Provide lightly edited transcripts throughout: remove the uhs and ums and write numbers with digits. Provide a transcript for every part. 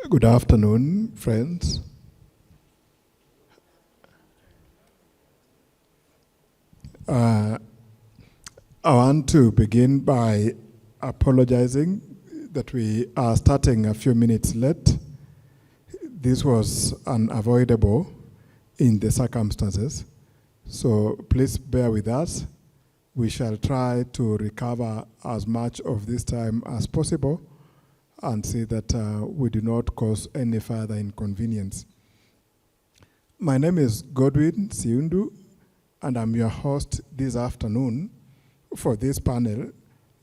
Good afternoon, friends. I want to begin by apologizing that we are starting a few minutes late. This was unavoidable in the circumstances, so please bear with us. We shall try to recover as much of this time as possible and see that we do not cause any further inconvenience. My name is Godwin, Siundu, and I'm your host this afternoon for this panel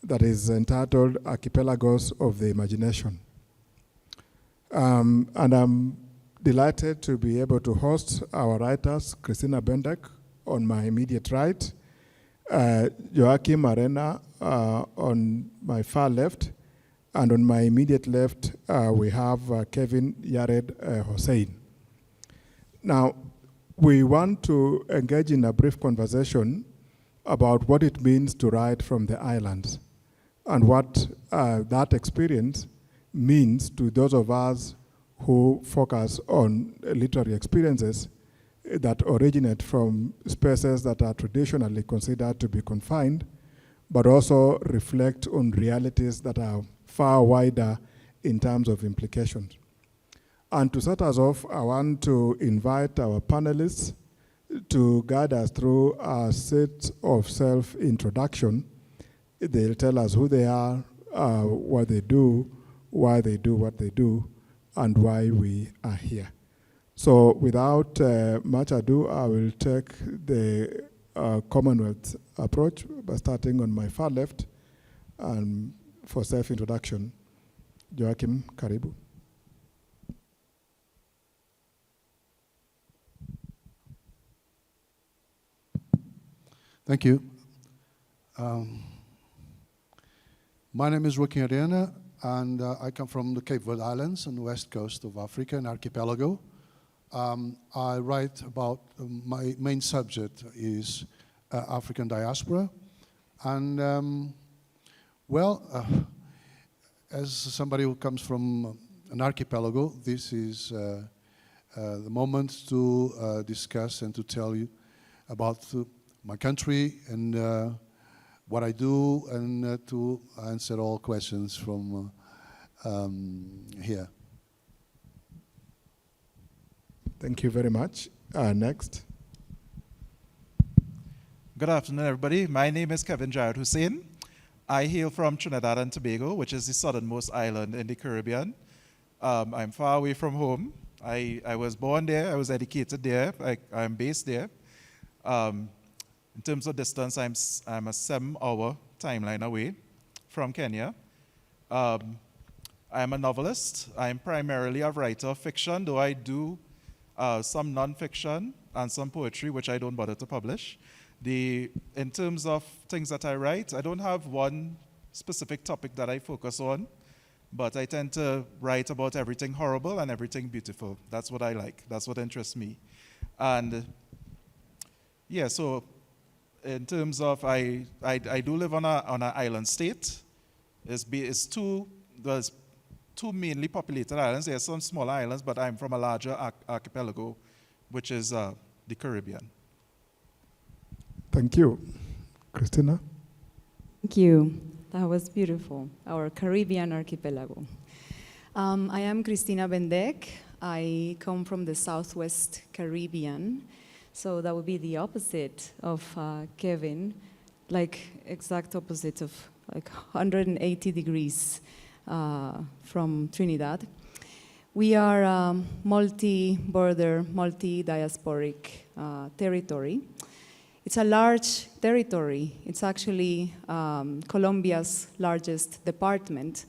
that is entitled Archipelagos of the Imagination. And I'm delighted to be able to host our writers, Cristina Bendek on my immediate right, Joaquim Arena on my far left, and on my immediate left, we have Kevin Yared Hosein. Now, we want to engage in a brief conversation about what it means to write from the islands and what that experience means to those of us who focus on literary experiences that originate from spaces that are traditionally considered to be confined, but also reflect on realities that are far wider in terms of implications. And to start us off, I want to invite our panelists to guide us through a set of self-introduction. They'll tell us who they are, what they do, why they do what they do, and why we are here. So without much ado, I will take the Commonwealth approach by starting on my far left. For self-introduction, Joaquim, karibu. Thank you. My name is Joaquim Arena, and I come from the Cape Verde Islands on the west coast of Africa, an archipelago. I write about, my main subject is African diaspora. And as somebody who comes from an archipelago, this is the moment to discuss and to tell you about my country and what I do, and to answer all questions from here. Thank you very much. Next. Good afternoon, everybody. My name is Kevin Jared Hosein. I hail from Trinidad and Tobago, which is the southernmost island in the Caribbean. I'm far away from home. I was born there. I was educated there. I'm based there. In terms of distance, I'm a 7-hour timeline away from Kenya. I'm a novelist. I'm primarily a writer of fiction, though I do some non-fiction and some poetry, which I don't bother to publish. In terms of things that I write, I don't have one specific topic that I focus on, but I tend to write about everything horrible and everything beautiful. That's what I like. That's what interests me. And yeah, so in terms of, I do live on an island state. There's two mainly populated islands. There are some smaller islands, but I'm from a larger archipelago, which is the Caribbean. Thank you. Cristina? Thank you. That was beautiful, our Caribbean archipelago. I am Cristina Bendek. I come from the Southwest Caribbean, so that would be the opposite of Kevin, like exact opposite of like 180 degrees from Trinidad. We are multi-border, multi-diasporic territory. It's a large territory. It's actually Colombia's largest department,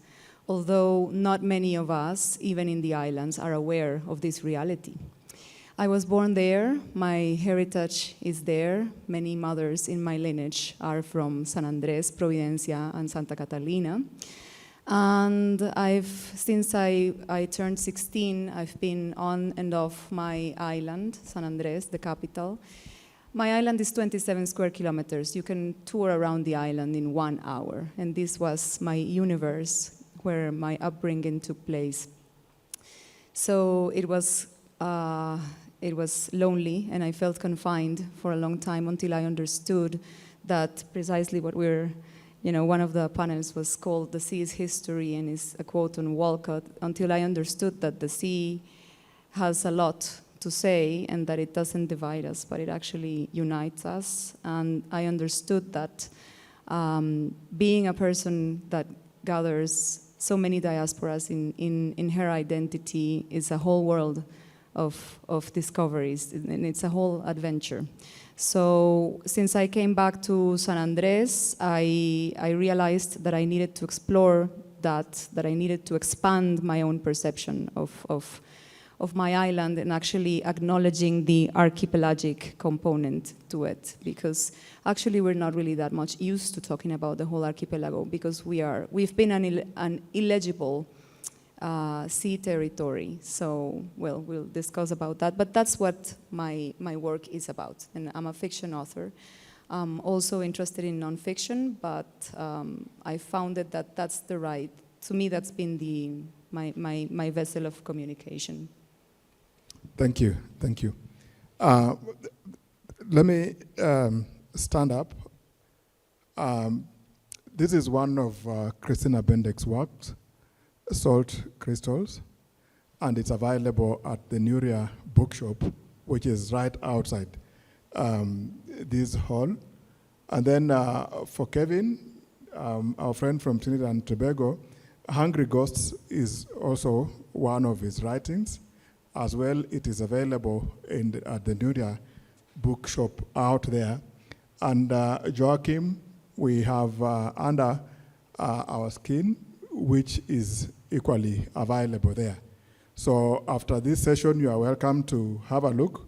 although not many of us, even in the islands, are aware of this reality. I was born there. My heritage is there. Many mothers in my lineage are from San Andres, Providencia, and Santa Catalina. And since I turned 16, I've been on and off my island, San Andres, the capital. My island is 27 square kilometers. You can tour around the island in 1 hour. And this was my universe where my upbringing took place. So it was lonely, and I felt confined for a long time until I understood that precisely what we're, one of the panels was called "The Sea's History," and is a quote on Walcott, until I understood that the sea has a lot to say and that it doesn't divide us, but it actually unites us. And I understood that being a person that gathers so many diasporas in her identity is a whole world of discoveries, and it's a whole adventure. So since I came back to San Andres, I realized that I needed to explore that I needed to expand my own perception of my island and actually acknowledging the archipelagic component to it, because actually we're not really that much used to talking about the whole archipelago, because we've been an illegible sea territory. So, well, we'll discuss about that, but that's what my work is about. And I'm a fiction author. I'm also interested in nonfiction, but I found that's the right, to me, that's been my vessel of communication. Thank you. Let me stand up. This is one of Cristina Bendek's works, Salt Crystals, and it's available at the Nuria bookshop, which is right outside this hall. And then for Kevin, our friend from Trinidad and Tobago, Hungry Ghosts is also one of his writings. As well, it is available at the Nuria bookshop out there. And Joaquim, we have Under Our Skin, which is equally available there. So after this session, you are welcome to have a look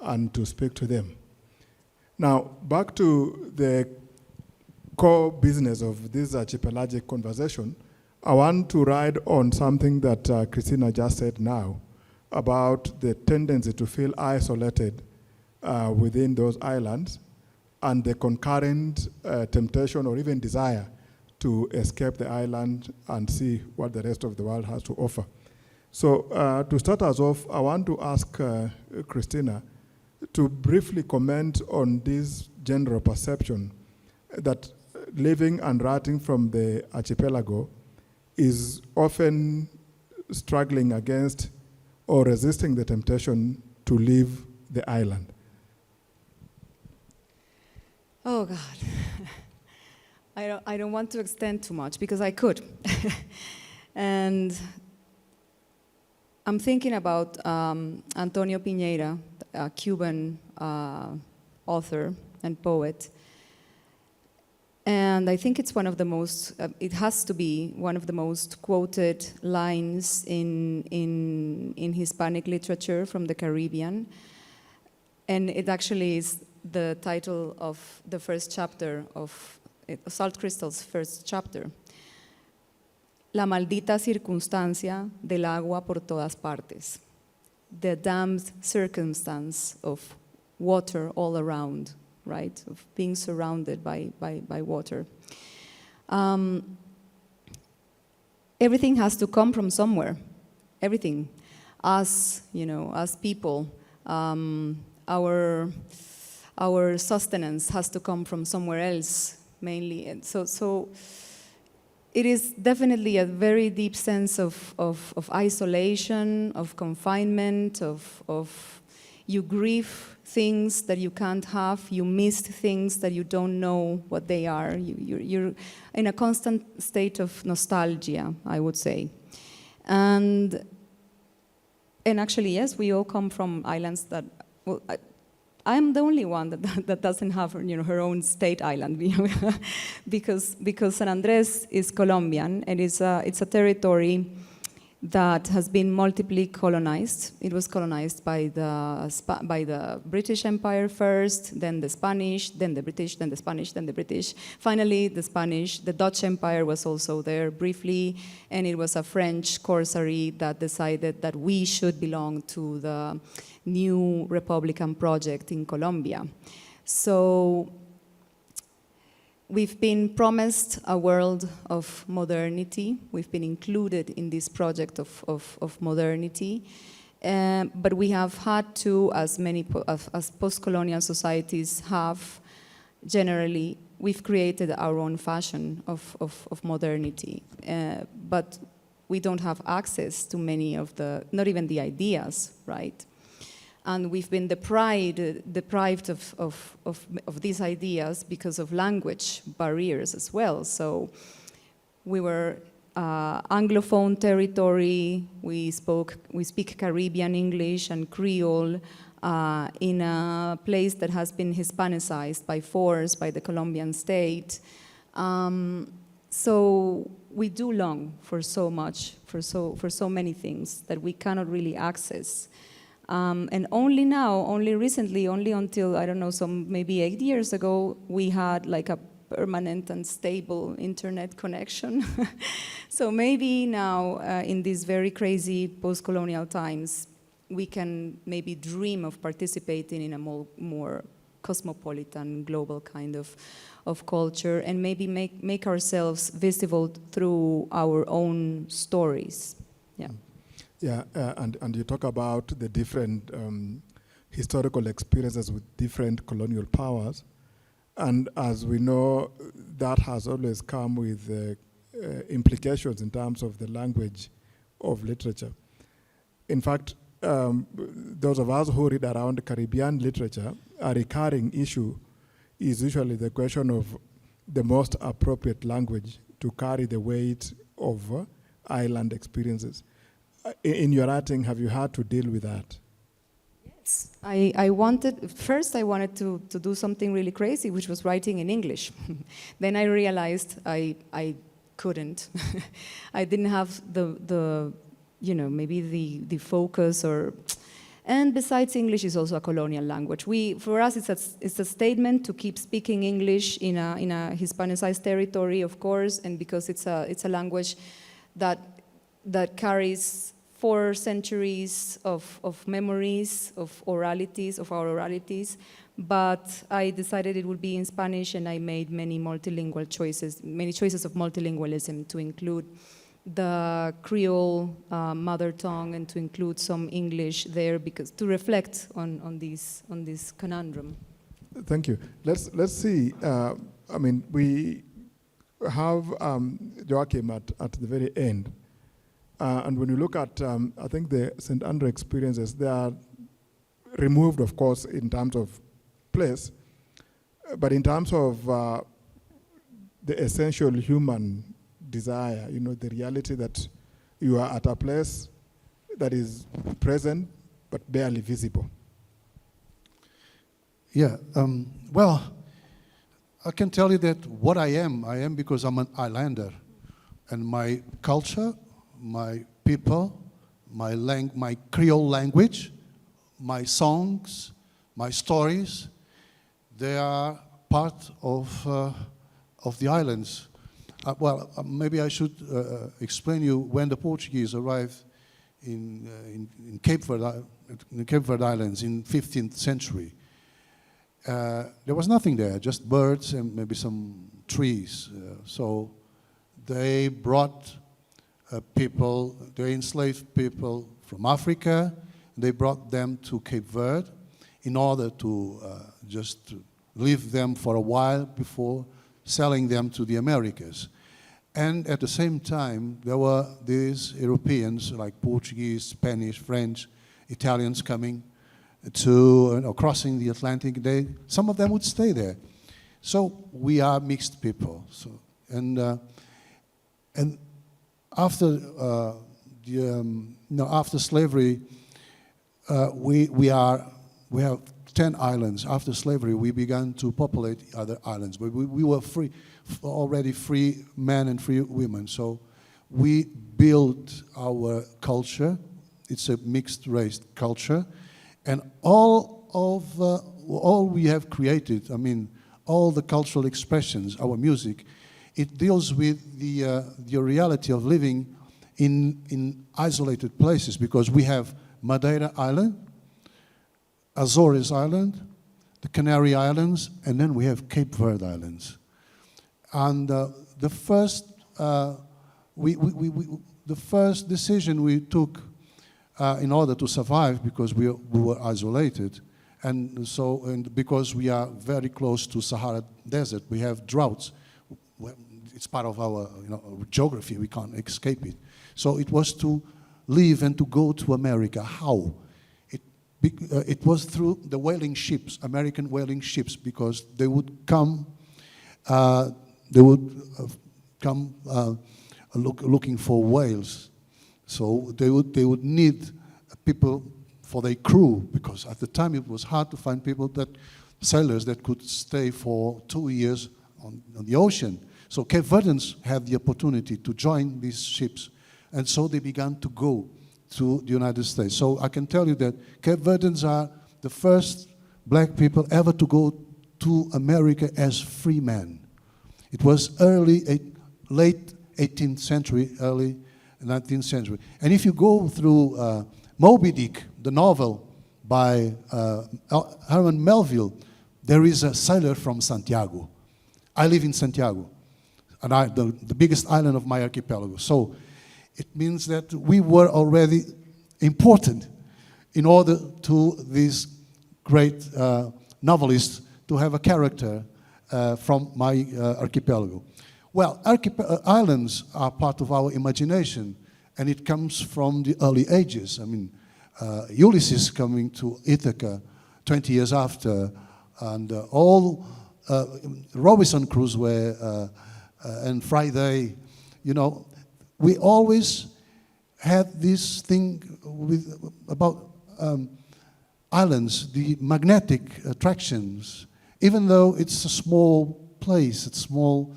and to speak to them. Now, back to the core business of this archipelagic conversation, I want to ride on something that Cristina just said now, about the tendency to feel isolated within those islands and the concurrent temptation or even desire to escape the island and see what the rest of the world has to offer. So to start us off, I want to ask Cristina to briefly comment on this general perception that living and writing from the archipelago is often struggling against or resisting the temptation to leave the island. Oh God, I don't want to extend too much because I could. And I'm thinking about Antonio Piñera, a Cuban author and poet. And I think it's one of the most, it has to be one of the most quoted lines in Hispanic literature from the Caribbean. And it actually is the title of the first chapter of Salt Crystal's first chapter. La maldita circunstancia del agua por todas partes. The damned circumstance of water all around, right? Of being surrounded by water. Everything has to come from somewhere. Everything. Us, as people, our sustenance has to come from somewhere else, mainly. And so it is definitely a very deep sense of isolation, of confinement, of you grieve things that you can't have, you missed things that you don't know what they are. You're in a constant state of nostalgia, I would say. And actually, yes, we all come from islands that, well, I'm the only one that doesn't have her own state island, because San Andres is Colombian, and it's a territory that has been multiply colonized. It was colonized by the British Empire first, then the Spanish, then the British, then the Spanish, then the British. Finally, the Spanish. The Dutch Empire was also there briefly, and it was a French corsairy that decided that we should belong to the new Republican project in Colombia. So we've been promised a world of modernity. We've been included in this project of modernity. But we have had to, as post-colonial societies have, generally, we've created our own fashion of modernity. But we don't have access to many of not even the ideas, right? And we've been deprived of these ideas because of language barriers as well. So we were Anglophone territory. We speak Caribbean English and Creole in a place that has been Hispanicized by force by the Colombian state. So we do long for so much, for so many things that we cannot really access. And only now, only recently, only until, I don't know, maybe 8 years ago, we had like a permanent and stable internet connection. So maybe now, in these very crazy post-colonial times, we can maybe dream of participating in a more cosmopolitan, global kind of culture, and maybe make ourselves visible through our own stories. Yeah. Yeah, and you talk about the different historical experiences with different colonial powers. And as we know, that has always come with implications in terms of the language of literature. In fact, those of us who read around Caribbean literature, a recurring issue is usually the question of the most appropriate language to carry the weight of island experiences. In your writing, have you had to deal with that? Yes, I wanted to do something really crazy, which was writing in English. Then I realized I couldn't. I didn't have maybe the focus and besides, English is also a colonial language. For us, it's a statement to keep speaking English in a Hispanicized territory, of course, and because it's a language that carries 4 centuries of memories, of our oralities, but I decided it would be in Spanish, and I made many choices of multilingualism to include the Creole mother tongue and to include some English there, because to reflect on this conundrum. Thank you. Let's see. I mean, we have Joaquim at the very end. And when you look at, I think the St. Andrew experiences, they are removed, of course, in terms of place, but in terms of the essential human desire, the reality that you are at a place that is present but barely visible. Yeah, well, I can tell you that what I am because I'm an islander, and my culture, my people, my Creole language, my songs, my stories, they are part of the islands. Maybe I should explain you when the Portuguese arrived in Cape Verde Islands in 15th century. There was nothing there, just birds and maybe some trees. So they brought they enslaved people from Africa. They brought them to Cape Verde in order to just leave them for a while before selling them to the Americas. And at the same time, there were these Europeans like Portuguese, Spanish, French, Italians coming to crossing the Atlantic. Some of them would stay there. So we are mixed people. So and after after slavery, we have 10 islands. After slavery, we began to populate other islands, but we were already free men and free women. So we built our culture. It's a mixed race culture, and all we have created. I mean, all the cultural expressions, our music, it deals with the reality of living in isolated places, because we have Madeira Island, Azores Island, the Canary Islands, and then we have Cape Verde Islands. And the first the first decision we took in order to survive, because we were isolated, and because we are very close to Sahara Desert, we have droughts. It's part of our geography. We can't escape it. So it was to leave and to go to America. How? It was through the whaling ships, American whaling ships, because they would come. Looking for whales. So they would need people for their crew, because at the time it was hard to find sailors that could stay for 2 years on the ocean. So Cape Verdeans had the opportunity to join these ships, and so they began to go to the United States. So I can tell you that Cape Verdeans are the first black people ever to go to America as free men. It was late 18th century, early 19th century. And if you go through Moby Dick, the novel by Herman Melville, there is a sailor from Santiago. I live in Santiago, and the biggest island of my archipelago. So it means that we were already important in order to this great novelist to have a character from my archipelago. Well, islands are part of our imagination, and it comes from the early ages. I mean, Ulysses coming to Ithaca 20 years after, and all Robinson Crusoe and Friday, we always had this thing about islands, the magnetic attractions, even though it's a small place, it's small.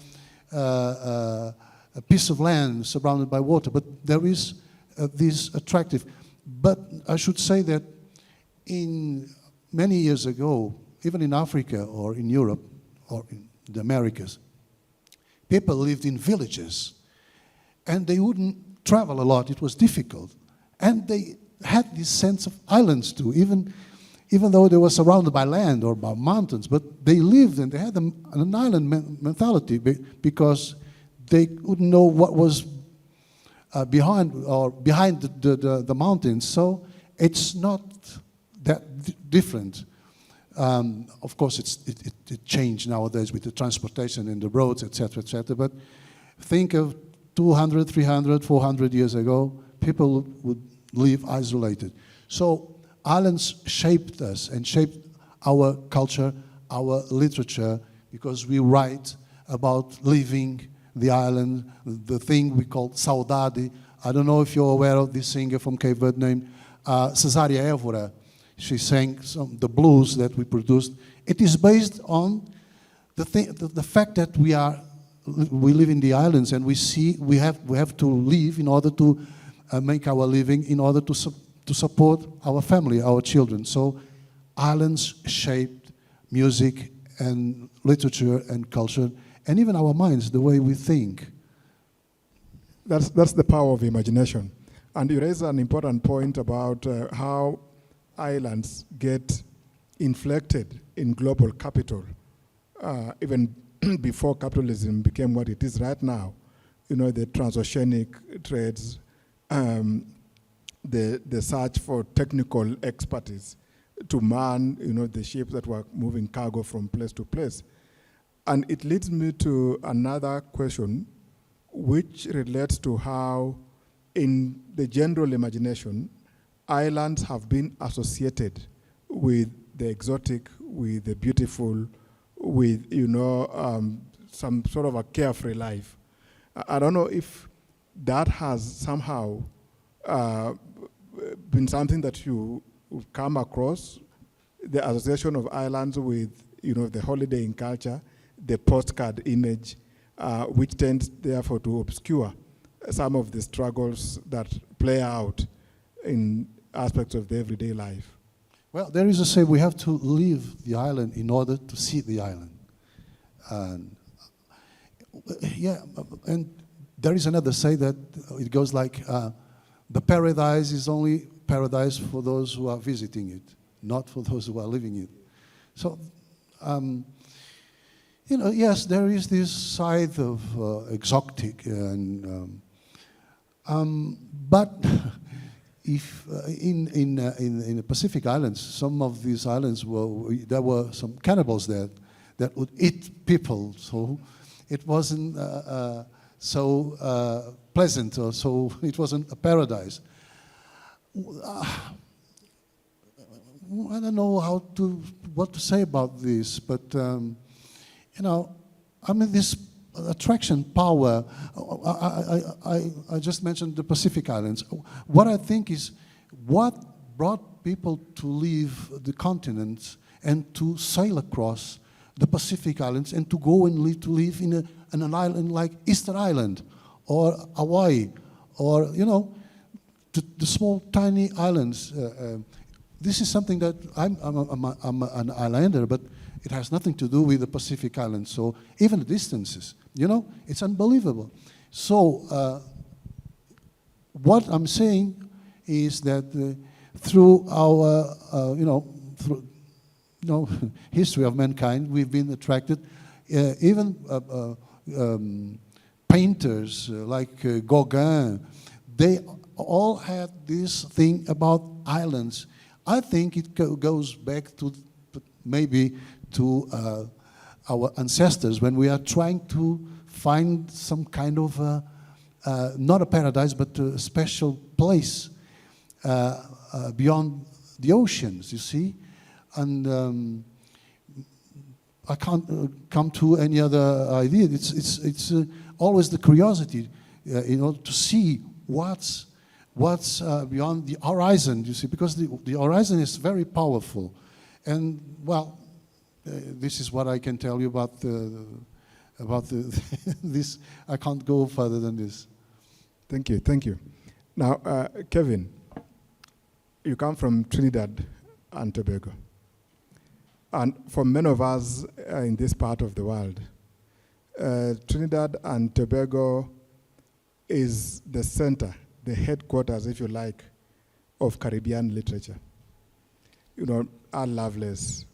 A piece of land surrounded by water, but there is this attractive. But I should say that many years ago, even in Africa or in Europe or in the Americas, people lived in villages, and they wouldn't travel a lot. It was difficult, and they had this sense of islands too, even though they were surrounded by land or by mountains, but they lived and they had an island mentality because they wouldn't know what was behind the mountains. So it's not that different. Of course, it changed nowadays with the transportation and the roads, etc., etc. But think of 200, 300, 400 years ago, people would live isolated. So islands shaped us and shaped our culture, our literature, because we write about leaving the island, the thing we call saudade. I don't know if you're aware of this singer from Cape Verde named Cesaria Évora. She sang the blues that we produced. It is based on the fact that we live in the islands, and we have to live in order to make our living, in order to support our family, our children. So islands shaped music and literature and culture, and even our minds, the way we think. That's the power of imagination. And you raise an important point about how islands get inflected in global capital, even before capitalism became what it is right now. The transoceanic trades, the search for technical expertise to man, the ships that were moving cargo from place to place. And it leads me to another question, which relates to how, in the general imagination, islands have been associated with the exotic, with the beautiful, with, some sort of a carefree life. I don't know if that has somehow been something that you come across, the association of islands with, the holidaying culture, the postcard image, which tends therefore to obscure some of the struggles that play out in aspects of the everyday life. Well, there is a say we have to leave the island in order to see the island. And there is another say that it goes like, the paradise is only paradise for those who are visiting it, not for those who are living it. So Yes, there is this side of exotic, but if in the Pacific Islands, some of these islands there were some cannibals there that would eat people, so it wasn't so pleasant, or so it wasn't a paradise. I don't know what to say about this, but this attraction power. I just mentioned the Pacific Islands. What I think is what brought people to leave the continents and to sail across the Pacific Islands and to go and live in an island like Easter Island or Hawaii, or the small tiny islands. This is something that I'm an islander, but it has nothing to do with the Pacific Islands. So even the distances, it's unbelievable. So what I'm saying is that through our, history of mankind, we've been attracted. Even painters like Gauguin, they all had this thing about islands. I think it goes back to maybe to our ancestors when we are trying to find some kind of not a paradise, but a special place beyond the oceans, you see. And I can't come to any other idea. It's always the curiosity, to see what's beyond the horizon, you see, because the horizon is very powerful. And, well, this is what I can tell you about this. I can't go further than this. Thank you. Now, Kevin, you come from Trinidad and Tobago. And for many of us in this part of the world, Trinidad and Tobago is the center, the headquarters, if you like, of Caribbean literature. Al Lovelace,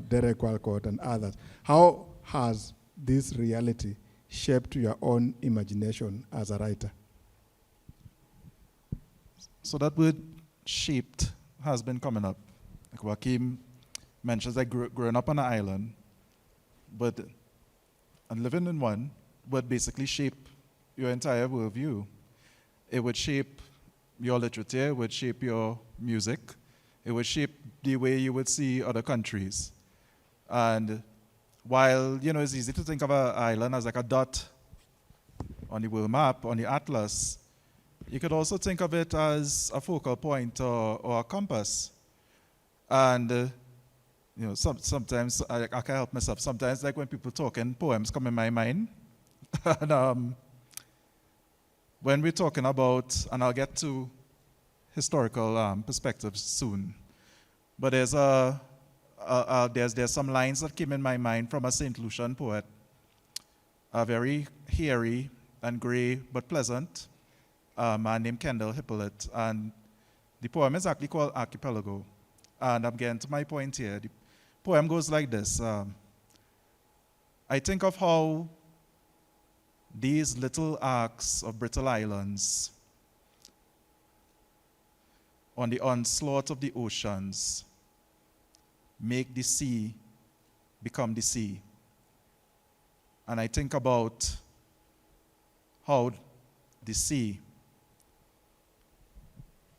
Derek Walcott, and others. How has this reality shaped your own imagination as a writer? So that word shaped has been coming up. Like Joaquim mentions that growing up on an island, and living in one would basically shape your entire worldview. It would shape your literature, it would shape your music, it would shape the way you would see other countries. And while, it's easy to think of an island as like a dot on the world map, on the atlas, you could also think of it as a focal point or a compass. And sometimes I can't help myself. Sometimes, like when people talk and poems come in my mind. And when we're talking about, and I'll get to historical perspectives soon, but there's some lines that came in my mind from a St. Lucian poet, a very hairy and gray but pleasant man named Kendall Hippolyte, and the poem is actually called Archipelago. And I'm getting to my point here. The poem goes like this. I think of how these little arcs of brittle islands on the onslaught of the oceans make the sea become the sea. And I think about how the sea,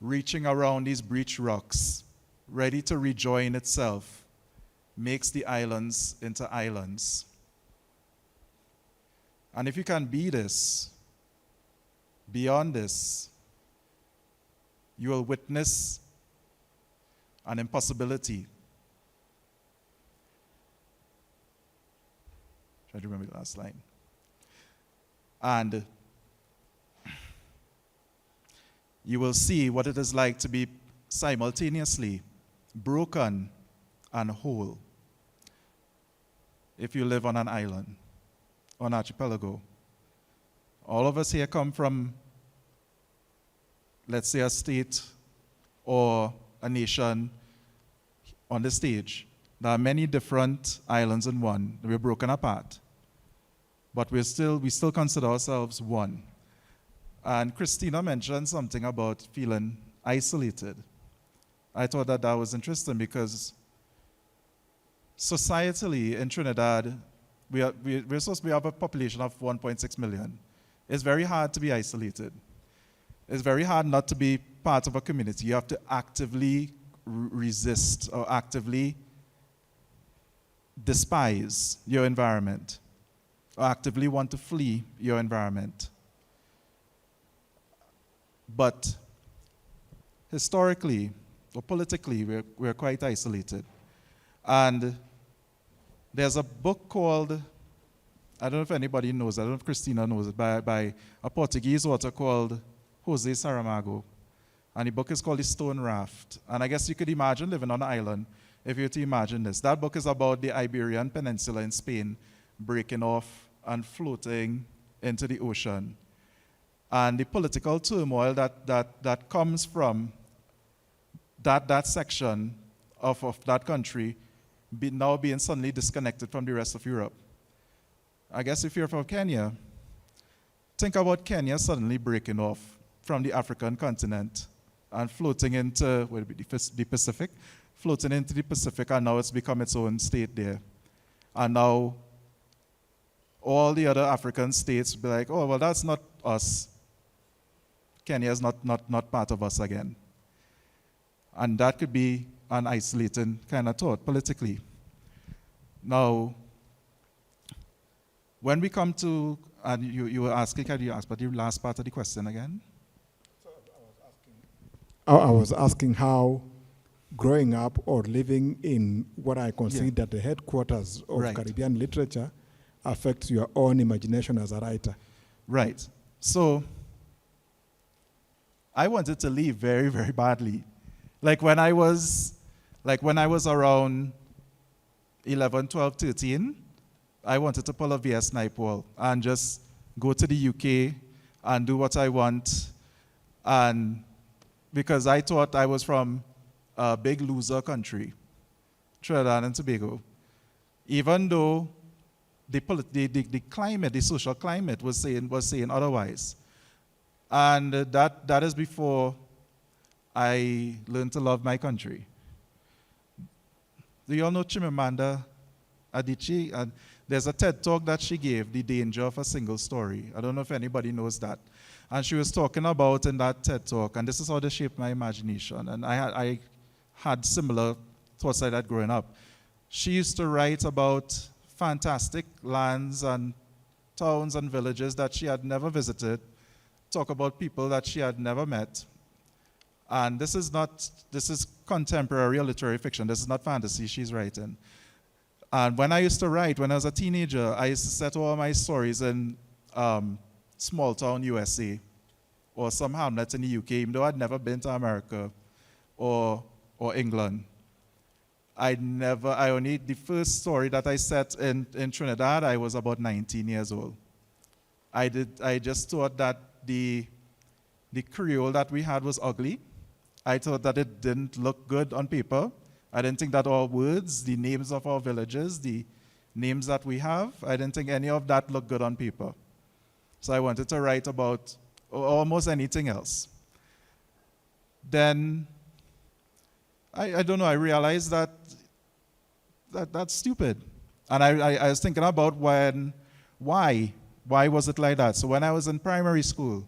reaching around these breached rocks, ready to rejoin itself, makes the islands into islands. And if you can be this, beyond this, you will witness an impossibility. Try to remember the last line. And you will see what it is like to be simultaneously broken and whole if you live on an island, on archipelago. All of us here come from, let's say, a state or a nation on the stage, There are many different islands in one. We're broken apart. But we still consider ourselves one. And Cristina mentioned something about feeling isolated. I thought that was interesting because societally in Trinidad, we're supposed to have a population of 1.6 million. It's very hard to be isolated. It's very hard not to be part of a community. You have to actively resist or actively despise your environment or actively want to flee your environment. But historically or politically, we're quite isolated. And there's a book called, I don't know if anybody knows, I don't know if Cristina knows it, by a Portuguese author called Hosein. And the book is called The Stone Raft. And I guess you could imagine living on an island if you were to imagine this. That book is about the Iberian Peninsula in Spain breaking off and floating into the ocean. And the political turmoil that comes from that section of that country now being suddenly disconnected from the rest of Europe. I guess if you're from Kenya, think about Kenya suddenly breaking off from the African continent and floating into the Pacific, floating into the Pacific, and now it's become its own state there. And now all the other African states will be like, oh, well, that's not us. Kenya is not part of us again. And that could be an isolating kind of thought politically. Now, when we come to, and you were asking, can you ask but the last part of the question again? I was asking how growing up or living in what I consider the headquarters of Caribbean literature affects your own imagination as a writer. Right. So, I wanted to leave very, very badly. Like when I was around 11, 12, 13, I wanted to pull a VS Naipaul and just go to the UK and do what I want. And because I thought I was from a big loser country, Trinidad and Tobago. Even though the climate, the social climate was saying otherwise. And that is before I learned to love my country. Do you all know Chimamanda Adichie? And there's a TED talk that she gave, The Danger of a Single Story. I don't know if anybody knows that. And she was talking about in that TED talk, and this is how they shaped my imagination. And I had similar thoughts like that growing up. She used to write about fantastic lands and towns and villages that she had never visited, talk about people that she had never met. And this is contemporary literary fiction. This is not fantasy she's writing. And when I used to write, when I was a teenager, I used to set all my stories in small town USA or some hamlet in the UK, even though I'd never been to America or England. The first story that I set in Trinidad, I was about 19 years old. I just thought that the Creole that we had was ugly. I thought that it didn't look good on paper. I didn't think that our words, the names of our villages, the names that we have, I didn't think any of that looked good on paper. So I wanted to write about almost anything else. Then, I don't know, I realized that's stupid. And I was thinking about why was it like that? So when I was in primary school,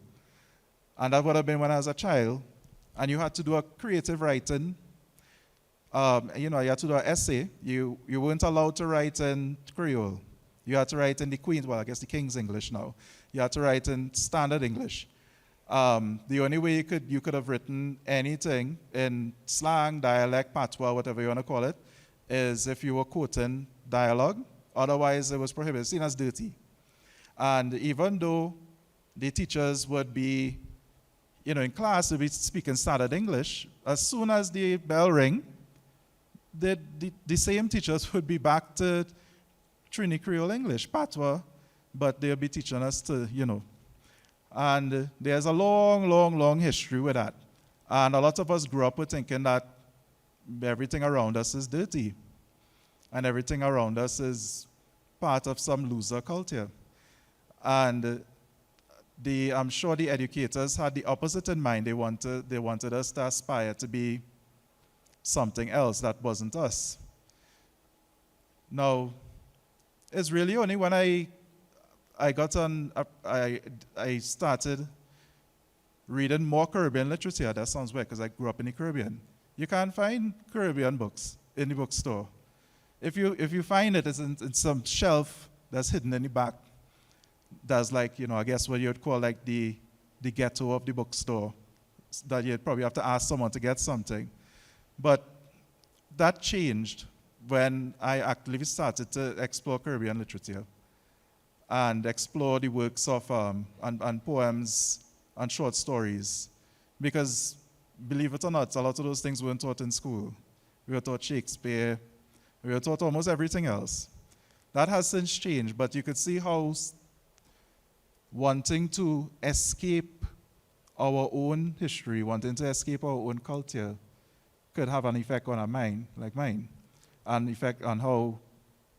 and that would have been when I was a child, and you had to do a creative writing, you had to do an essay. You weren't allowed to write in Creole. You had to write in the King's English now. You had to write in standard English. The only way you could have written anything in slang, dialect, patois, whatever you want to call it, is if you were quoting dialogue. Otherwise, it was prohibited, seen as dirty. And even though the teachers would be, in class, they'd be speaking standard English, as soon as the bell rang, the same teachers would be back to Trini Creole English, patois, but they'll be teaching us to, And there's a long, long, long history with that. And a lot of us grew up with thinking that everything around us is dirty. and everything around us is part of some loser culture. And I'm sure the educators had the opposite in mind. They wanted us to aspire to be something else that wasn't us. Now, it's really only when I started reading more Caribbean literature. That sounds weird because I grew up in the Caribbean. You can't find Caribbean books in the bookstore. If you find it, it's in some shelf that's hidden in the back. That's like, I guess what you'd call like the ghetto of the bookstore, that you'd probably have to ask someone to get something. But that changed when I actively started to explore Caribbean literature and explore the works of and poems and short stories. Because, believe it or not, a lot of those things weren't taught in school. We were taught Shakespeare. We were taught almost everything else. That has since changed, but you could see how wanting to escape our own history, wanting to escape our own culture, could have an effect on a mind like mine, an effect on how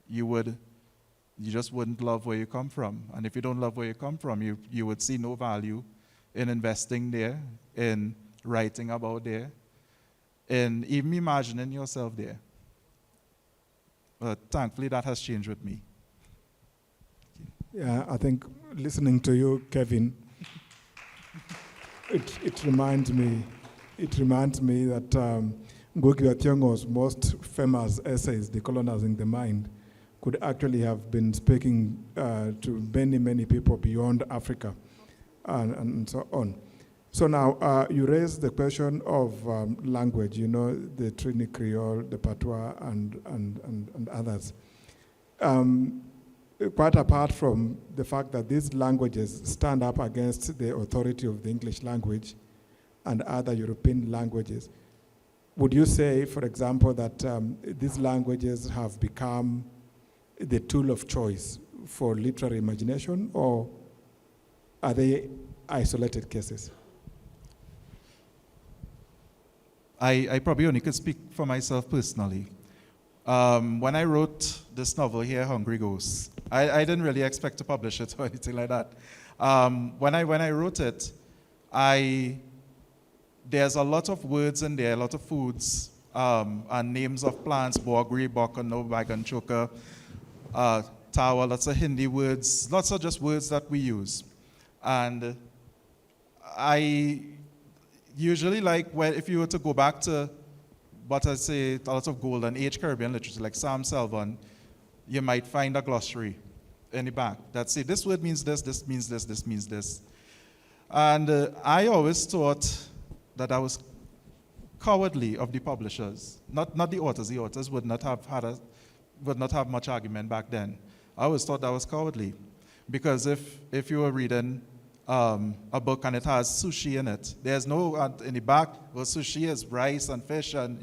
you just wouldn't love where you come from. And if you don't love where you come from, you would see no value in investing there, in writing about there, in even imagining yourself there. But thankfully, that has changed with me. Yeah, I think listening to you, Kevin, it reminds me that Ngugi wa Thiong'o's most famous essays, Decolonizing the Mind, could actually have been speaking to many, many people beyond Africa and so on. So now you raised the question of language, the Trini Creole, the Patois, and others. Quite apart from the fact that these languages stand up against the authority of the English language and other European languages, would you say, for example, that these languages have become the tool of choice for literary imagination, or are they isolated cases? I probably only could speak for myself personally. When I wrote this novel here, Hungry Ghosts, I didn't really expect to publish it or anything like that. When I wrote it, there's a lot of words in there, a lot of foods, and names of plants, Borgri, Bokano, Baganchoka, Tawa, lots of Hindi words, lots of just words that we use. And I usually if you were to go back to what I say, a lot of golden age Caribbean literature, like Sam Selvon, you might find a glossary in the back that say, this word means this means this, this means this. And I always thought that I was cowardly of the publishers, not the authors. The authors would not have much argument back then. I always thought that was cowardly, because if you were reading a book and it has sushi in it, there's no in the back, well, sushi is rice and fish and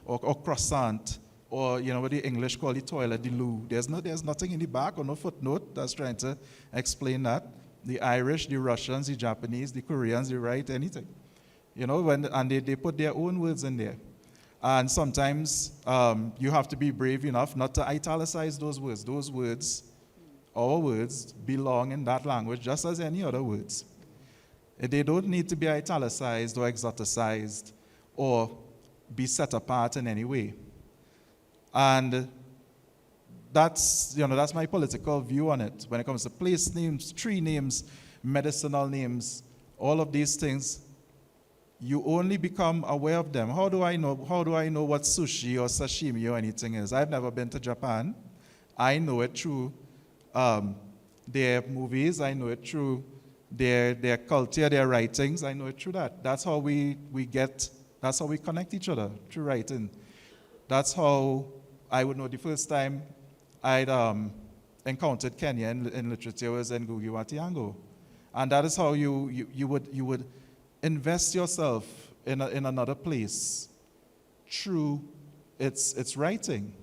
or croissant, or what the English call the toilet, the loo. There's nothing in the back or no footnote that's trying to explain that. The Irish, the Russians, the Japanese, the Koreans, they write anything, and they put their own words in there. And sometimes you have to be brave enough not to italicize those words. Those words, our words, belong in that language just as any other words. They don't need to be italicized or exoticized or be set apart in any way. And that's my political view on it. When it comes to place names, tree names, medicinal names, all of these things, you only become aware of them. How do I know what sushi or sashimi or anything is? I've never been to Japan. I know it through their movies. I know it through their culture, their writings. I know it through that. That's how we connect each other, through writing. That's how I would know the first time I'd encountered Kenya in literature was in Ngugi wa Thiong'o. And that is how you would invest yourself in another place through its writing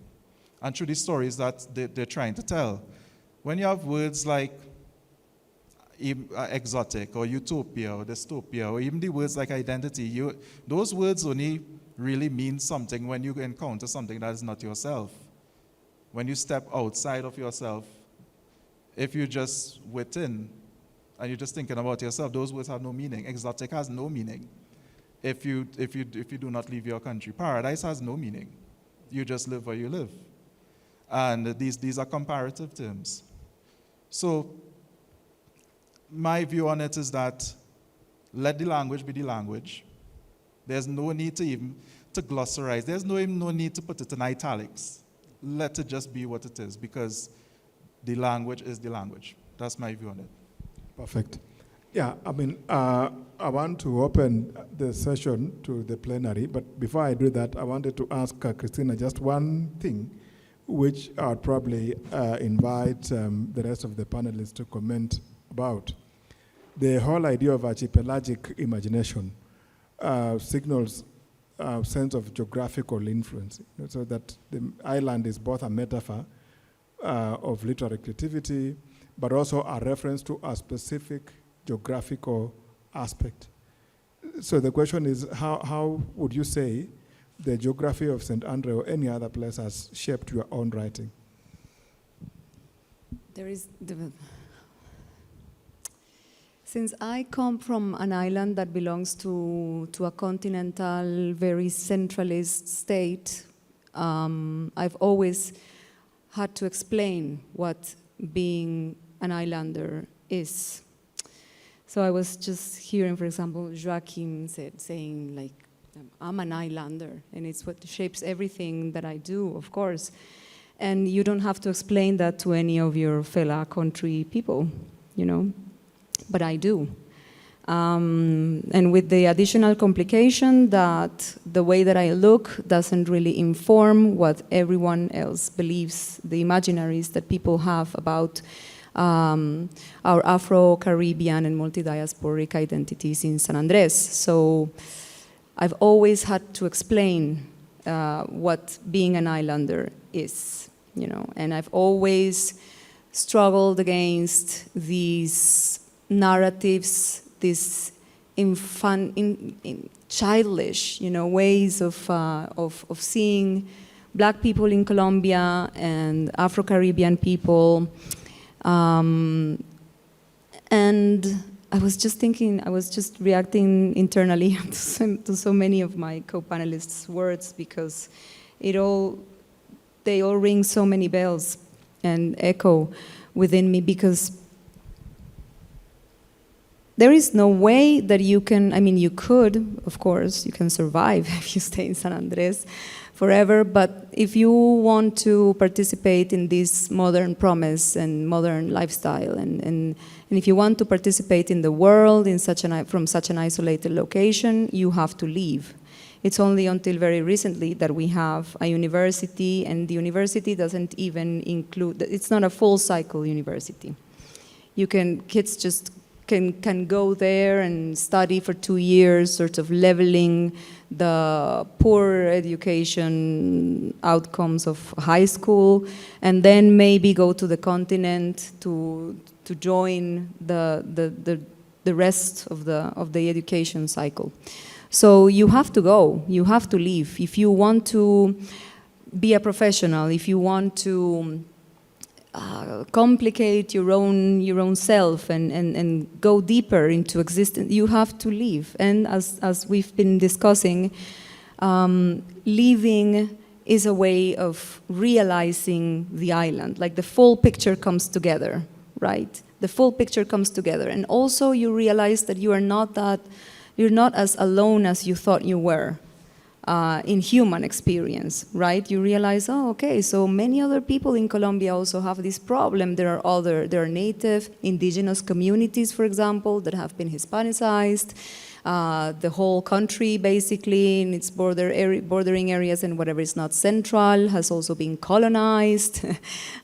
and through the stories that they're trying to tell. When you have words like exotic or utopia or dystopia, or even the words like identity, those words only really mean something when you encounter something that is not yourself. when you step outside of yourself, if you just within and you're just thinking about yourself, those words have no meaning. Exotic has no meaning if you do not leave your country. Paradise has no meaning. You just live where you live. And these are comparative terms. So my view on it is that let the language be the language. There's no need to even to glossarize. There's no need to put it in italics. Let it just be what it is, because the language is the language. That's my view on it. Perfect. Yeah, I mean, I want to open the session to the plenary, but before I do that, I wanted to ask Cristina just one thing, which I'll probably invite the rest of the panelists to comment about. The whole idea of archipelagic imagination signals a sense of geographical influence, so that the island is both a metaphor of literary creativity, but also a reference to a specific geographical aspect. So the question is, how would you say the geography of St. Andre or any other place has shaped your own writing? Since I come from an island that belongs to a continental, very centralist state, I've always had to explain what being an islander is. So I was just hearing, for example, Joaquim saying like, I'm an islander, and it's what shapes everything that I do, of course. And you don't have to explain that to any of your fellow country people, you know, but I do. And with the additional complication that the way that I look doesn't really inform what everyone else believes, the imaginaries that people have about our Afro-Caribbean and multi-diasporic identities in San Andres. So I've always had to explain what being an islander is, you know, and I've always struggled against these narratives, these childish, you know, ways of seeing Black people in Colombia and Afro-Caribbean people. And I was just thinking, I was just reacting internally to so many of my co-panelists' words, because they all ring so many bells and echo within me, because there is no way that you can, I mean, you could, of course, you can survive if you stay in San Andres forever, but if you want to participate in this modern promise and modern lifestyle, and if you want to participate in the world from such an isolated location, you have to leave. It's only until very recently that we have a university, and the university doesn't even include, it's not a full cycle university. Kids just can go there and study for 2 years, sort of leveling the poor education outcomes of high school, and then maybe go to the continent to join the rest of the education cycle. So you have to go, you have to leave. If you want to be a professional, if you want to complicate your own self and go deeper into existence, you have to leave. And as we've been discussing, leaving is a way of realizing the island. Like the full picture comes together, right? The full picture comes together, and also you realize that you're not as alone as you thought you were. In human experience, right? You realize, oh, okay, so many other people in Colombia also have this problem. There are native indigenous communities, for example, that have been Hispanicized. The whole country, basically, in its bordering areas and whatever is not central, has also been colonized,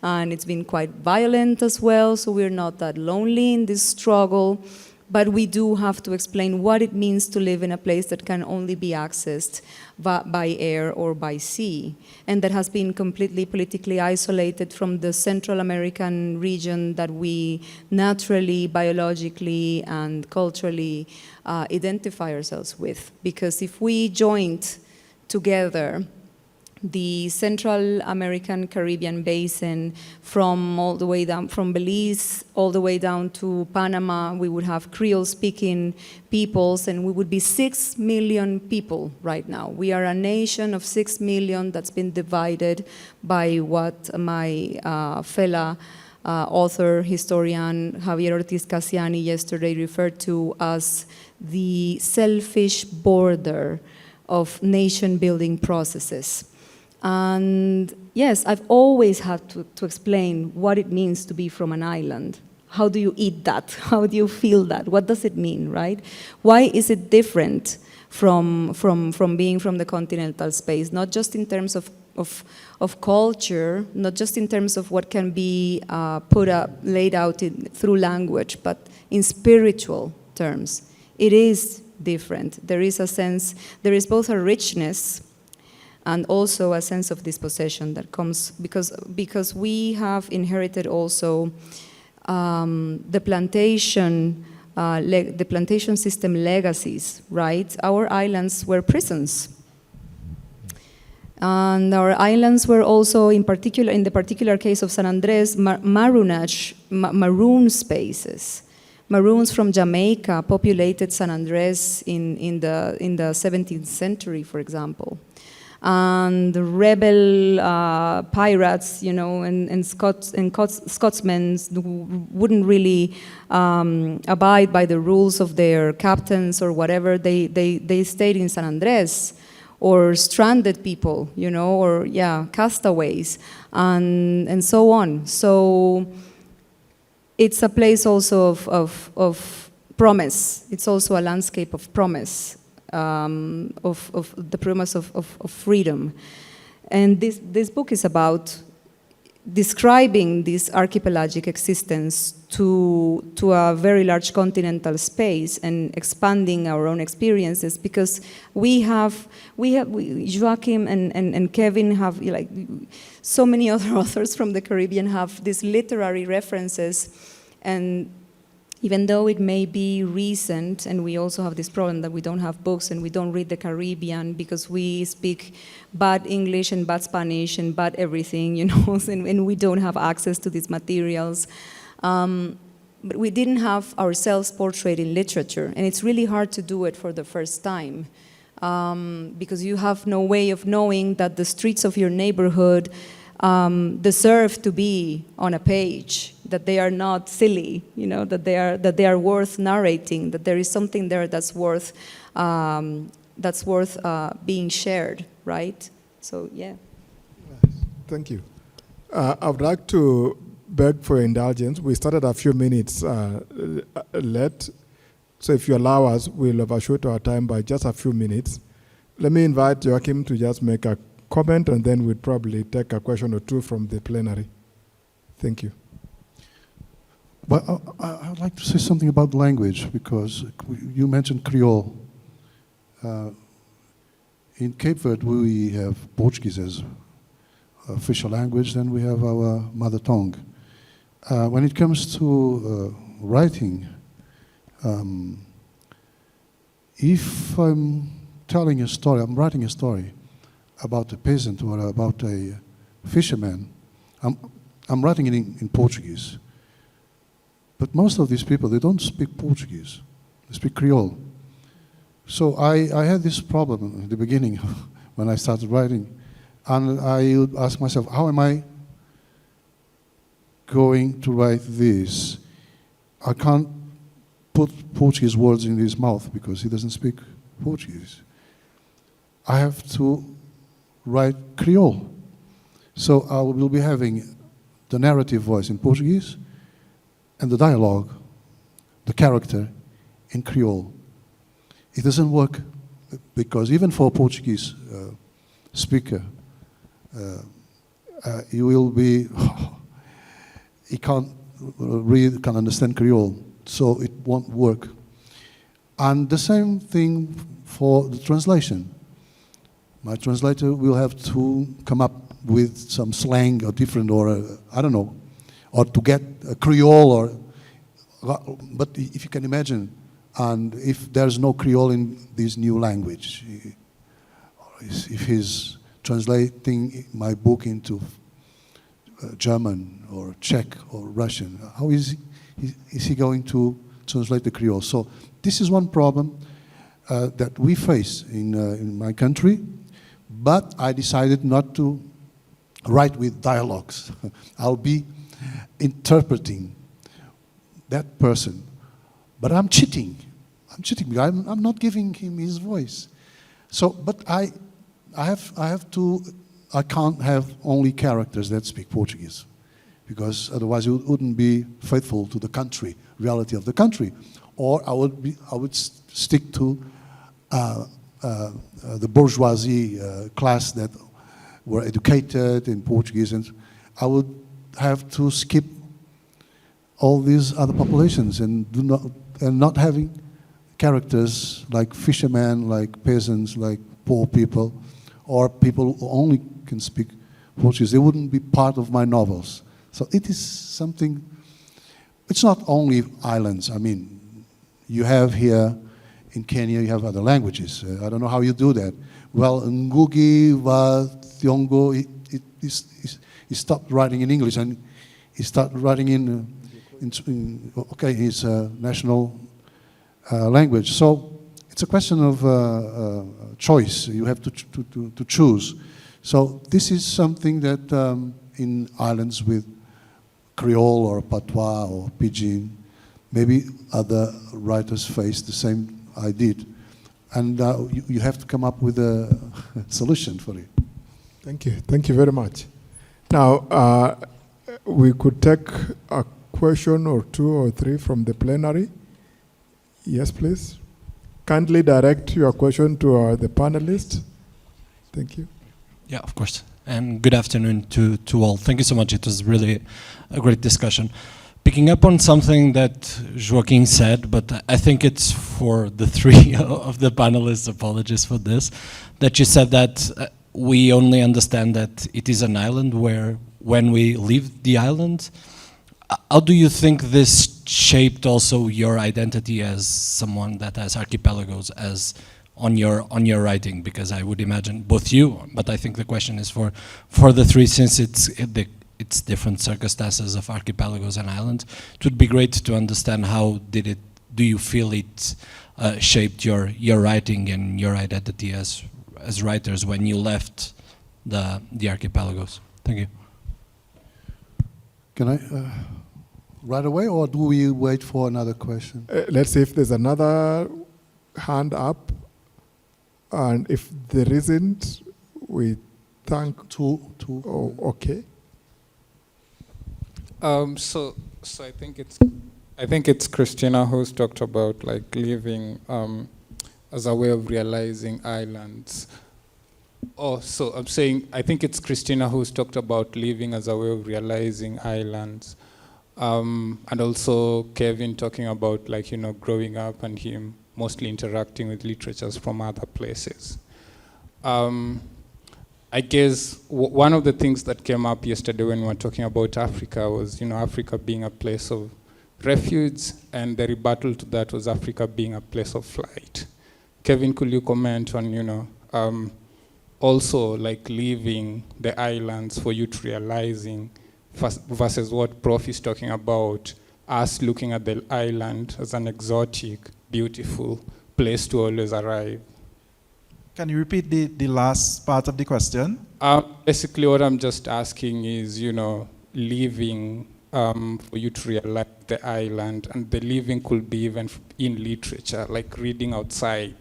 and it's been quite violent as well. So we're not that lonely in this struggle. But we do have to explain what it means to live in a place that can only be accessed by air or by sea, and that has been completely politically isolated from the Central American region that we naturally, biologically, and culturally identify ourselves with. Because if we joined together the Central American Caribbean basin, from all the way down, from Belize all the way down to Panama. We would have Creole-speaking peoples, and we would be 6 million people right now. We are a nation of 6 million that's been divided by what my fellow author, historian Javier Ortiz Casiani yesterday referred to as the selfish border of nation-building processes. And yes, I've always had to explain what it means to be from an island. How do you eat that? How do you feel that? What does it mean, right? Why is it different from being from the continental space? Not just in terms of culture, not just in terms of what can be laid out through language, but in spiritual terms. It is different. There is a sense, there is both a richness and also a sense of dispossession that comes because we have inherited also the plantation system legacies, right? Our islands were prisons. And our islands were also, in the particular case of San Andres, maroon spaces. Maroons from Jamaica populated San Andres in the 17th century, for example. And the rebel pirates, you know, and Scotsmen who wouldn't really abide by the rules of their captains or whatever, they stayed in San Andres. Or stranded people, you know, or castaways, and so on. So it's a place also of promise. It's also a landscape of promise, of the promise of freedom. And this book is about describing this archipelagic existence to a very large continental space and expanding our own experiences, because we Joaquim and Kevin have, like, so many other authors from the Caribbean have these literary references, and even though it may be recent, and we also have this problem that we don't have books and we don't read the Caribbean because we speak bad English and bad Spanish and bad everything, you know, and we don't have access to these materials. But we didn't have ourselves portrayed in literature, and it's really hard to do it for the first time, because you have no way of knowing that the streets of your neighborhood deserve to be on a page, that they are not silly, you know, that they are worth narrating, that there is something there that's worth being shared, right? So yeah. Thank you. I would like to beg for indulgence. We started a few minutes late, so if you allow us, we'll overshoot our time by just a few minutes. Let me invite Joaquim to just make a comment, and then we'd probably take a question or two from the plenary. Thank you. Well, I would like to say something about language, because you mentioned Creole. In Cape Verde, we have Portuguese as official language, then we have our mother tongue. When it comes to writing, if I'm telling a story, I'm writing a story about a peasant or about a fisherman, I'm writing it in Portuguese. But most of these people, they don't speak Portuguese. They speak Creole. So I had this problem at the beginning when I started writing. And I would ask myself, how am I going to write this? I can't put Portuguese words in his mouth because he doesn't speak Portuguese. I have to write Creole. So I will be having the narrative voice in Portuguese and the dialogue, the character, in Creole. It doesn't work because even for a Portuguese speaker, you will be, he can't read, can't understand Creole, so it won't work. And the same thing for the translation. My translator will have to come up with some slang or different, or I don't know, or to get a Creole, or, but if you can imagine, and if there's no Creole in this new language, if he's translating my book into German or Czech or Russian. How is he going to translate the Creole? So this is one problem that we face in my country, but I decided not to write with dialogues. I'll be interpreting that person, but I'm cheating. I'm cheating because I'm not giving him his voice. So, but I can't have only characters that speak Portuguese, because otherwise it wouldn't be faithful to the country, reality of the country. Or I would stick to the bourgeoisie class that were educated in Portuguese, and I would have to skip all these other populations and not having characters like fishermen, like peasants, like poor people, or people who only can speak Portuguese. They wouldn't be part of my novels. So it is something. It's not only islands. I mean, you have here in Kenya, you have other languages. I don't know how you do that. Well, Ngugi wa Thiong'o, he stopped writing in English and he started writing in his national language. So it's a question of choice. You have to choose. So this is something that in islands with Creole or Patois or Pidgin, maybe other writers face the same I did. And you have to come up with a solution for it. Thank you. Thank you very much. Now, we could take a question or two or three from the plenary. Yes, please. Kindly direct your question to the panelists. Thank you. Yeah, of course. And good afternoon to all. Thank you so much. It was really a great discussion. Picking up on something that Joaquim said, but I think it's for the three of the panelists, apologies for this, that you said that we only understand that it is an island where when we leave the island. How do you think this shaped also your identity as someone that has archipelagos as on your writing? Because I would imagine both you, but I think the question is for the three, since it's different circumstances of archipelagos and islands. It would be great to understand how do you feel it shaped your writing and your identity as writers when you left the archipelagos? Thank you. Can I right away, or do we wait for another question? Let's see if there's another hand up. And if there isn't, we thank two. Oh, okay. So I think it's Cristina who's talked about like living as a way of realizing islands. Oh, so I'm saying I think it's Cristina who's talked about living as a way of realizing islands, and also Kevin talking about like growing up and him mostly interacting with literatures from other places. I guess one of the things that came up yesterday when we were talking about Africa was, Africa being a place of refuge, and the rebuttal to that was Africa being a place of flight. Kevin, could you comment on, also like leaving the islands for you to realizing versus what Prof is talking about, us looking at the island as an exotic, beautiful place to always arrive? Can you repeat the last part of the question? Basically, what I'm just asking is, leaving for you to realize the island, and the living could be even in literature, like reading outside,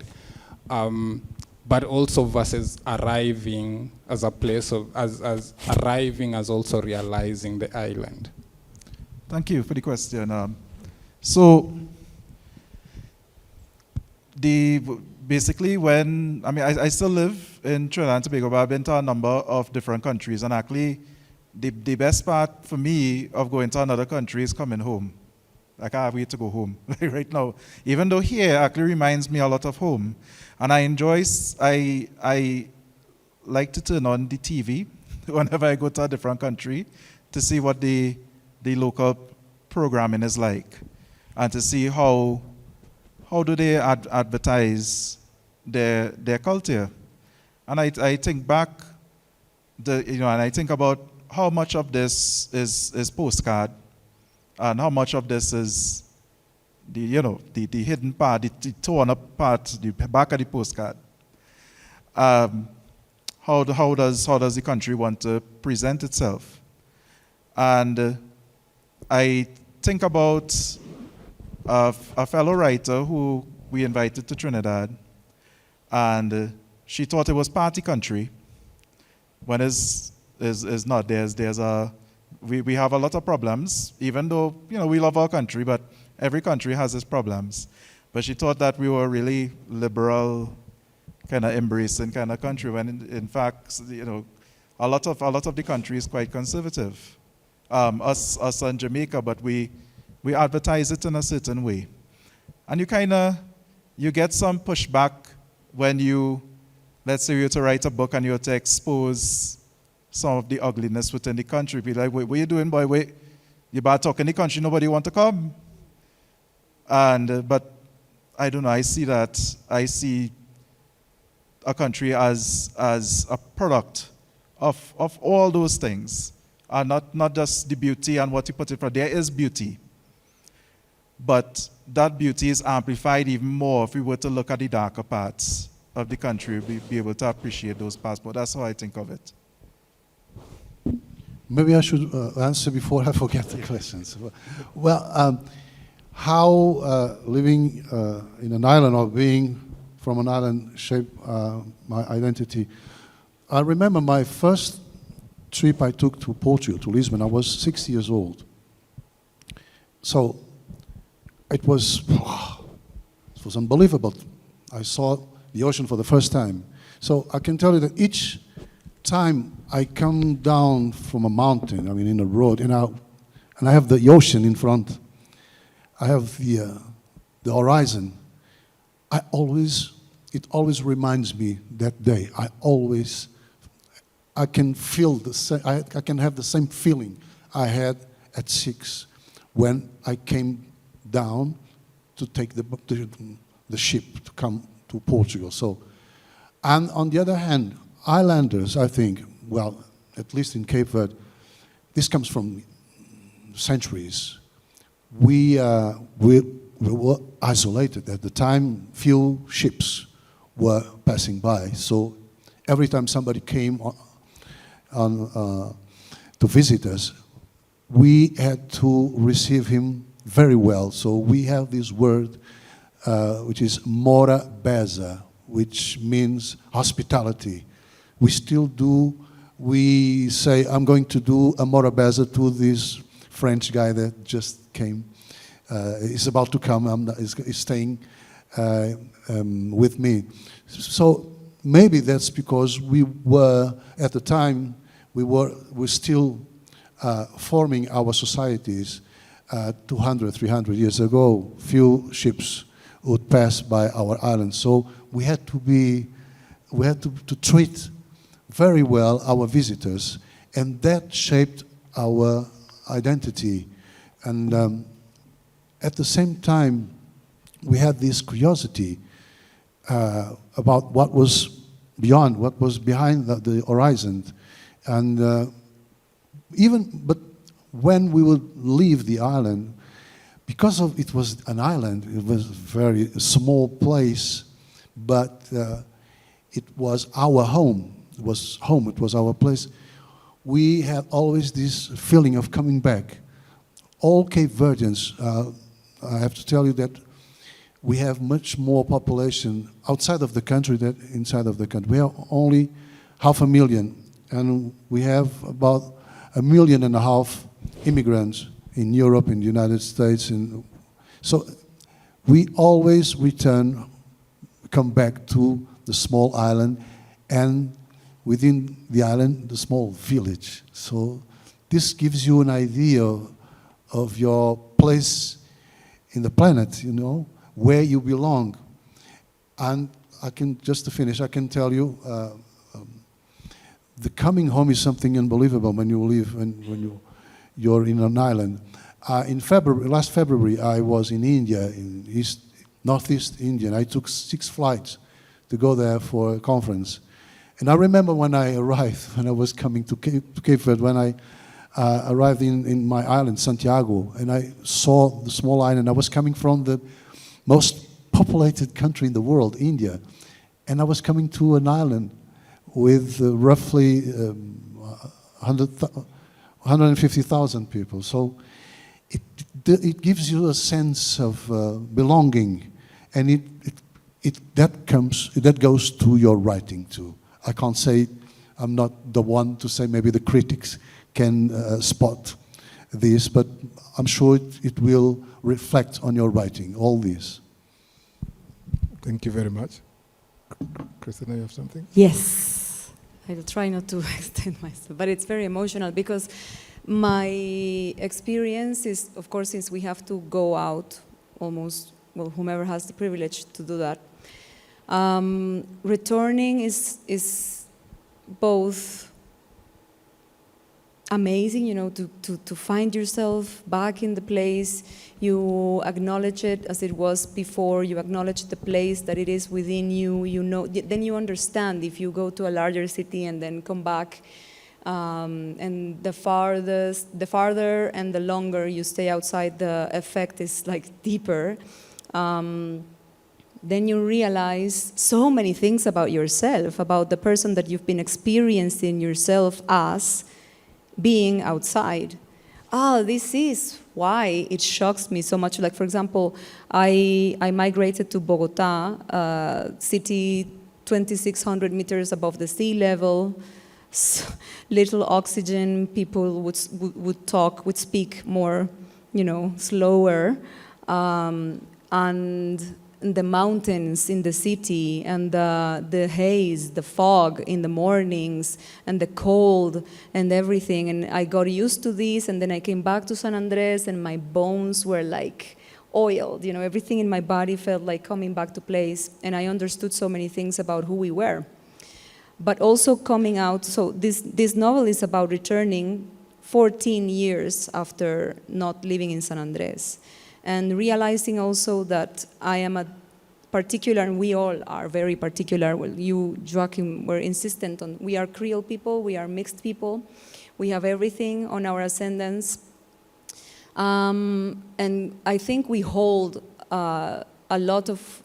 but also versus arriving as a place of, as arriving as also realizing the island. Thank you for the question. So, basically when, I still live in Trinidad and Tobago, but I've been to a number of different countries, and actually the best part for me of going to another country is coming home. I can't wait to go home right now. Even though here actually reminds me a lot of home. And I like to turn on the TV whenever I go to a different country to see what the local programming is like, and to see how do they advertise their culture. And I think back and I think about how much of this is postcard, and how much of this is the hidden part, the torn up part, the back of the postcard. How does the country want to present itself? And I think about a fellow writer who we invited to Trinidad, and she thought it was party country, when is not. We have a lot of problems, even though we love our country, but every country has its problems. But she thought that we were really liberal, kind of embracing kind of country, when in fact, a lot of the country is quite conservative. Us in Jamaica, but we advertise it in a certain way. And you get some pushback when let's say you're to write a book and you're to expose some of the ugliness within the country. Be like, what are you doing, boy? Wait, you bad talk in the country, nobody want to come. But I don't know, I see a country as a product of all those things, and not just the beauty and what you put it for. There is beauty, but that beauty is amplified even more if we were to look at the darker parts of the country, be able to appreciate those parts. But that's how I think of it. Maybe I should answer before I forget the questions. Well, how living in an island or being from an island shaped my identity. I remember my first trip I took to Portugal, to Lisbon. I was 6 years old. So it was unbelievable. I saw the ocean for the first time. So I can tell you that each time I come down from a mountain, in a road, and I have the ocean in front, I have the horizon, it always reminds me that day. I can feel the same, I can have the same feeling I had at 6 when I came down to take the ship to come to Portugal. So, and on the other hand, islanders, I think, well, at least in Cape Verde, this comes from centuries. We were isolated at the time. Few ships were passing by. So every time somebody came to visit us, we had to receive him very well. So we have this word, which is mora beza, which means hospitality. We still do. We say, I'm going to do a mora beza to this French guy that just came. He's about to come. He's staying with me. So maybe that's because we were, at the time, we're still forming our societies. 200, 300 years ago, few ships would pass by our island. So we had to treat very well our visitors, and that shaped our identity. And at the same time, we had this curiosity about what was beyond, what was behind the horizon. And but when we would leave the island, because of it was an island, it was a very small place, but it was our home. It was home, it was our place. We had always this feeling of coming back. All Cape Verdeans, I have to tell you that we have much more population outside of the country than inside of the country. We have only 500,000, and we have about 1.5 million immigrants in Europe, in the United States. So we always come back to the small island, and within the island, the small village. So this gives you an idea of your place in the planet, where you belong. And just to finish, I can tell you, the coming home is something unbelievable when you live, when you're in an island. Last February, I was in India, in Northeast India, and I took 6 flights to go there for a conference. And I remember when I arrived, when I was coming to Cape Verde, when I arrived in my island, Santiago, and I saw the small island. I was coming from the most populated country in the world, India, and I was coming to an island with roughly 150,000 people. So it gives you a sense of belonging, and that goes to your writing too. I can't say, I'm not the one to say, maybe the critics can spot this, but I'm sure it will reflect on your writing, all this. Thank you very much. Cristina, you have something? Yes. I will try not to extend myself, but it's very emotional because my experience is, of course, since we have to go out almost, well, whomever has the privilege to do that, returning is both amazing, you know, to find yourself back in the place. You acknowledge it as it was before. You acknowledge the place that it is within you. You know, then you understand if you go to a larger city and then come back, and the farther and the longer you stay outside, the effect is like deeper. Then you realize so many things about yourself, about the person that you've been experiencing yourself as being outside. This is why it shocks me so much. Like, for example, I migrated to Bogota, city 2,600 meters above the sea level, little oxygen, people would speak more, you know, slower, and the mountains in the city, and the haze, the fog in the mornings, and the cold, and everything. And I got used to this, and then I came back to San Andres, and my bones were like oiled. You know, everything in my body felt like coming back to place, and I understood so many things about who we were. But also coming out, so this novel is about returning 14 years after not living in San Andres. And realizing also that I am a particular, and we all are very particular. Well, you, Joaquim, were insistent on, we are Creole people, we are mixed people, we have everything on our ascendance. And I think we hold lots of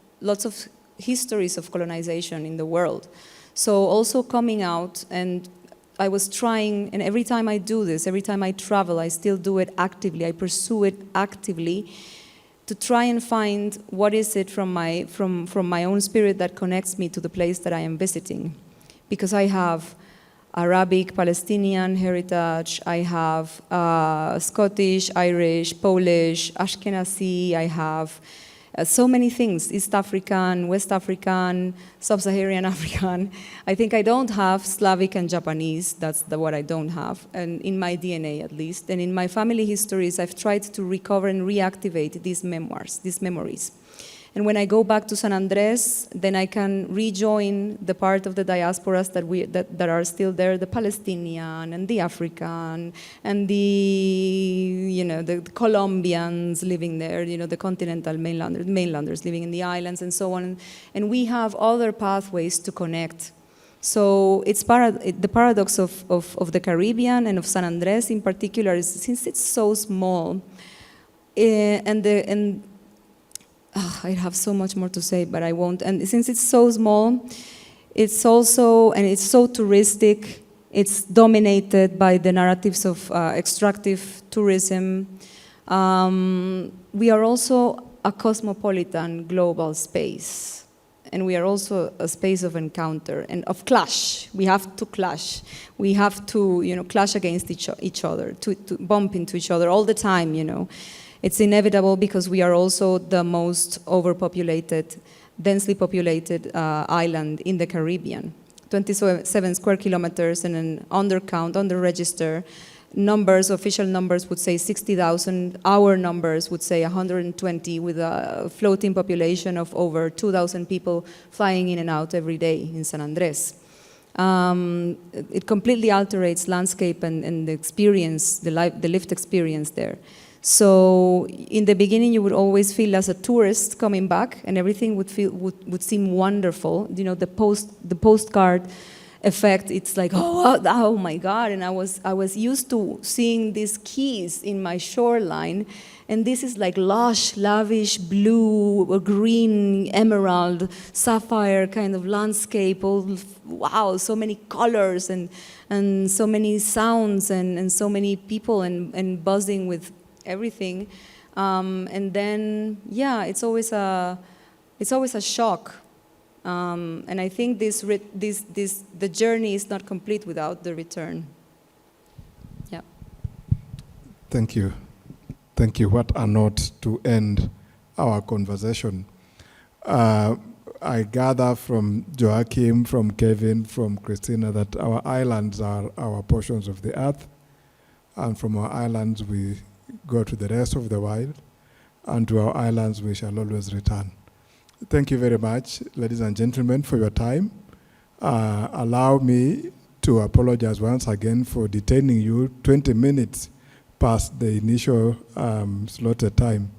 histories of colonization in the world. So also coming out, and I was trying, and every time I do this, every time I travel, I still do it actively, I pursue it actively to try and find what is it from my own spirit that connects me to the place that I am visiting. Because I have Arabic, Palestinian heritage, I have Scottish, Irish, Polish, Ashkenazi, I have so many things, East African, West African, Sub-Saharan African. I think I don't have Slavic and Japanese, that's what I don't have, and in my DNA at least. And in my family histories, I've tried to recover and reactivate these memories. And when I go back to San Andres, then I can rejoin the part of the diasporas that are still there, the Palestinian and the African and the Colombians living there, the continental mainlanders living in the islands and so on. And we have other pathways to connect. So it's the paradox of the Caribbean and of San Andres in particular is, since it's so small, I have so much more to say, but I won't. And since it's so small, it's also, and it's so touristic, it's dominated by the narratives of extractive tourism. We are also a cosmopolitan global space. And we are also a space of encounter and of clash. We have to clash. We have to, clash against each other, to bump into each other all the time, It's inevitable because we are also the most overpopulated, densely populated island in the Caribbean. 27 square kilometers and an undercount, under register. Numbers, official numbers would say 60,000. Our numbers would say 120 with a floating population of over 2,000 people flying in and out every day in San Andres. It completely alterates landscape and the experience, the lived experience there. So in the beginning, you would always feel as a tourist coming back, and everything would seem wonderful. The postcard effect, it's like, oh my God. And I was used to seeing these keys in my shoreline, and this is like lush, lavish blue, or green, emerald, sapphire kind of landscape. Wow, so many colors and so many sounds and so many people and buzzing with everything. And then, yeah, it's always a shock. And I think the journey is not complete without the return. Yeah. Thank you. Thank you. What a note to end our conversation. I gather from Joaquim, from Kevin, from Cristina that our islands are our portions of the earth, and from our islands we go to the rest of the world, and to our islands we shall always return. Thank you very much, ladies and gentlemen, for your time. Allow me to apologize once again for detaining you 20 minutes past the initial slotted time.